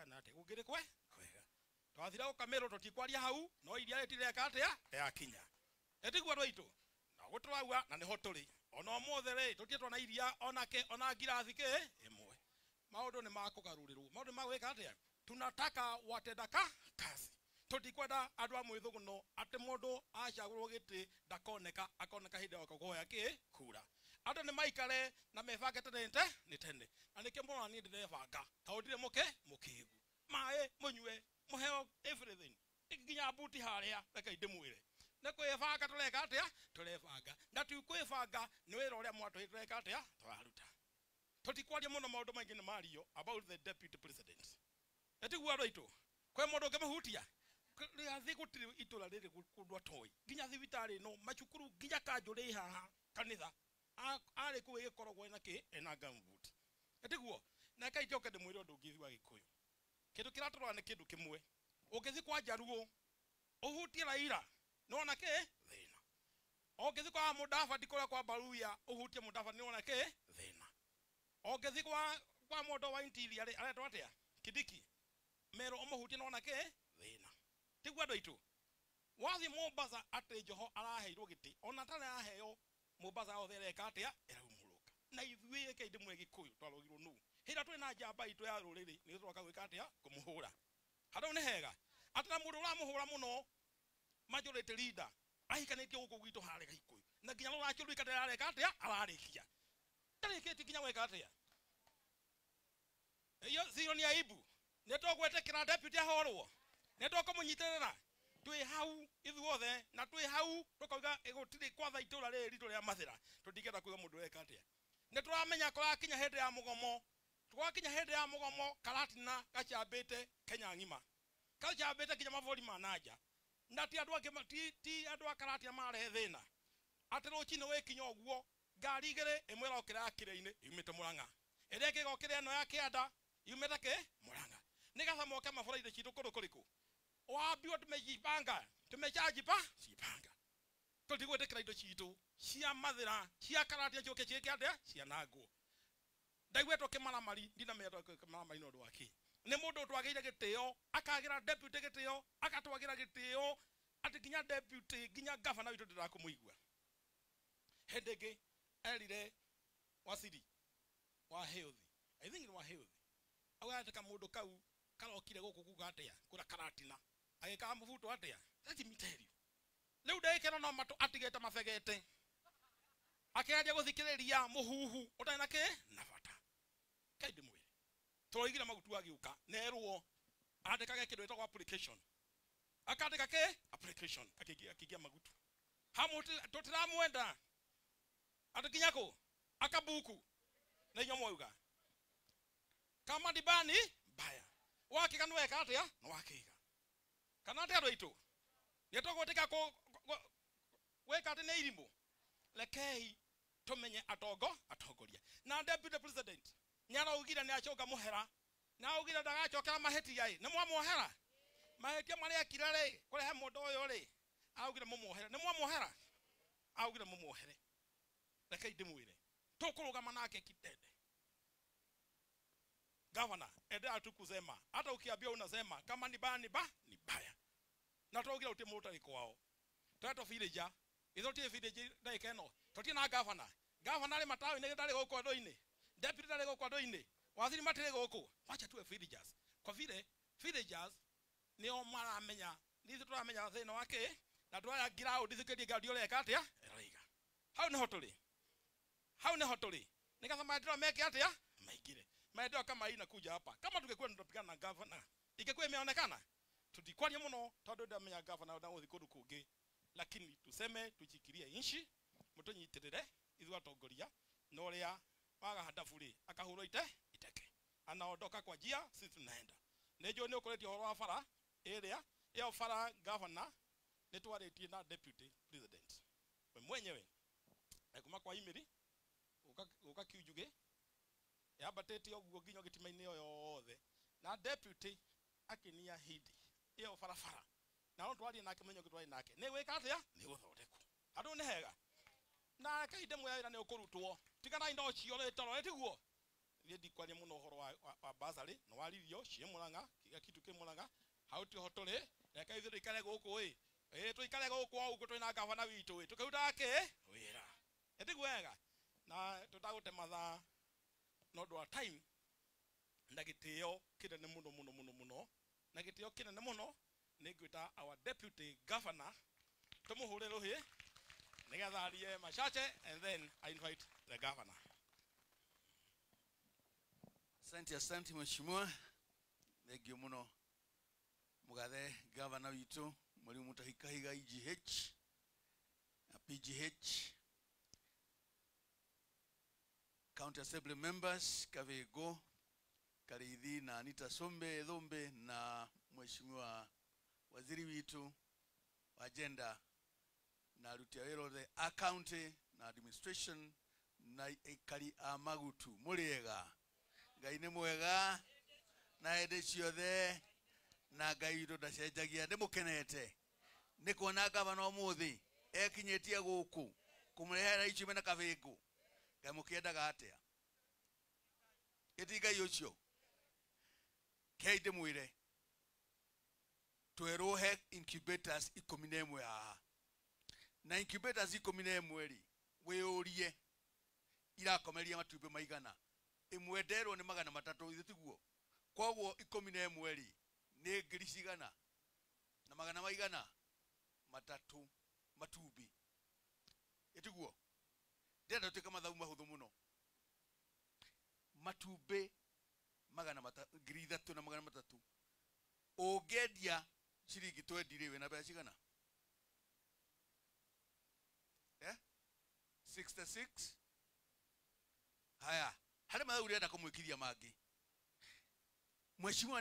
kana ate gugire kwega twathira ukamero tutikwaria hau no iria retire katia ya kinya etigwa rwaitu na gutwawa na niho turi ona mothe ri tutietwa na iria ona girathi ke imwe maundu ni makugarurirwo maundu magwika atia tunataka watendaka kazi tutikwenda andu a mwithuguno ati mundu acagurwo giti akoneka hindi ya kugoya ki kura andu ni maikare na mebange tenete ni tene anike mwana ni ndirebanga kaudire mukigu mae munywe muheo everything ikinya buti haria reka indimwire nekwebanga tureka atia turebanga na tukwebanga ni wira uria mwatu tureka atia twaruta tutikwaria muno maundu maingi ni mario about the deputy president etigwa rwaitu kwe mundu ngemuhutia riathi gutiri itura riri kundwa toy ginya thibitari no macukuru ginya kanjuri haha kanitha ari kuwe gikorogwo na ki ena gambut etigwo na kai joke de mwiro ndungithi wa gikuyu kindu kiratorwa ni kindu kimwe ugithi kwa jaruo uhutie raira no na ke thina ugithi kwa mudafa dikora kwa baruya uhutie mudafa ni ona ke thina ugithi kwa modo wa interior aretwa atia kidiki mero omuhutie no na ke thina tigwa ndoitu wathi Mombasa ate Joho araheirwo giti ona tare aheo Mombasa othereka atia eraumuruka na ithuĩ ke ndimwe gikuyu twarogirwo nu hira twe na njamba itu ya ruriri ni twoka gwika atia kumuhura hado ni hega atana mundu uramuhura muno majority leader ahikanitie guku gwitu hare gikuyu na ginya no achiru ikatera areka atia ararikia tariketi ginya weka atia iyo zero ni aibu netogwete kira deputy ahorwo netoko munyiterera twi hau ithuothe na twi hau tukauga igutiri kwatha itura riri rito ria mathira tutigeta kuiga mundu weka atia neturamenya kwa kinya hende ya mugomo twakinya hende ya mugomo karatina gachambite Kenya ngima gachambite kinya mavori manaja na ti andu angi ti andu akaratia mare thina atero chino we kinya oguo ngari igere imwe rokira akire-ini yumite Murang'a ere kigokire no ya kianda yumite ke Murang'a nigatha moke mavora chitu kuriku waambio tumejipanga tumechajipa sipanga tutigwetekera indo chitu cia mathira cia karatia choke chike atia cia nago ndaigwetwo kimara mari ndina meto kimara mari no ndu waki ni mundu twageire gitio akagira deputy gitio akatwagira gitio ati ginya deputy ginya governor witu ndirakumuigua hendege erire wasiri wa health I think it was health awataka mundu kau karokire guku kuga atia kura karatina agika mubuto atia let me tell you leu ndekero no matu atigete mabegete akiaje guthikiriria muhuhu utana ke nabata kaide mwire toroigira magutu agiuka nerwo andikage kindu etwa application akandika ke application akigia magutu hamuti tutiramwenda atikinyako akabuku na nyomo yuga kama dibani baya wake kanu weka atia no wakiga kana atia roito yetogoteka ko weka ati ne irimbo lekei tumenye atongoria na deputy president nyara ugira ni achoka muhera na ugira ndagachokera maheti yai ne mwamuhera maheti mari akirare kurehe mundu uyu ri augira mumuhera ne mwamuhera augira mumuhere lekei ndimwire tukurugama nake kitende governor ende atukuzema hata ukiambia unasema kama ni baya ni baya na tuogira utimuta rikwao tato villager izotie village ndaike no totie na governor le matawi ne ndari goko ndoine deputy ndari goko ndoine wathiri matire goko wacha tuwe villagers kwa vile villagers ni o maramenya ni turamenya thina wake na twaya ground thikiri gadi ole katia eraiga hau ne hotoli nikasema ndiro meke atia maigire maendeleo kama hii inakuja hapa kama tungekuwa tunapigana na governor ingekuwa imeonekana tudikwaria muno tondu ndamenya governor na uthikodu kungi lakini tuseme tujikirie inchi mutunyitirire ithu atongoria no ria waga hadafuri akahurwo iteke anaondoka kwa njia sisi tunaenda nejo ni ukoretio horo wa fara area ya fara governor netwaretie na deputy president we mwenyewe akuma kwa email ukakiujuge yabatete oguo ginyo gitimaine yothe na deputy akinia hidi iyo farafara na ndo twari nake menyo gitwari nake ne weka atia ni guthodeko andu ne hega na kaide mwe ira ne ukurutwo tigana indo cio le toro etiguo ye dikwaria muno horo wa bazari no waririo cie Muranga kiga kitu ke Muranga hauti hotore reka ithu ikare guku tuikare guku au gutu na gavana witu tukiuta ake wira etigwega na tutagute matha no do time ndagitio kinene muno na gitio kinene muno nigwita our deputy governor tumuhure ruhi nigatharie machache and then I invite the governor. Asante mheshimiwa. Thengio muno mugathe governor witu muri mutahikahiga IGH na PGH, county assembly members Kavego Karithi na Anita Sombe Thombe na mheshimiwa waziri witu wa agenda na rutiawero the county na administration na ikari amagutu muriega ngai ni mwega na hede ciothe na ngai witu ndacenjagia ndimukenete ni kuona gavana umuthi ekinyetie guku kumurehera ichime na Kavego ngai mukiendaga atia itiga yocio keide mwire twerohe incubators 11 haha na incubators 11 ri weurie irakomeria matumbe maigana imwenderwo ni 300 ithiguo kwoguo 11 ri ni ngiri cigana na 100 maigana 3 matumbi ithiguo ndenda tuika mathabu mahuthu muno matumbe 300 na 300 ogedia ciringi 20 riwe na bia cigana 66 haya hali mathabu renda kumwikithia mangi mheshimiwa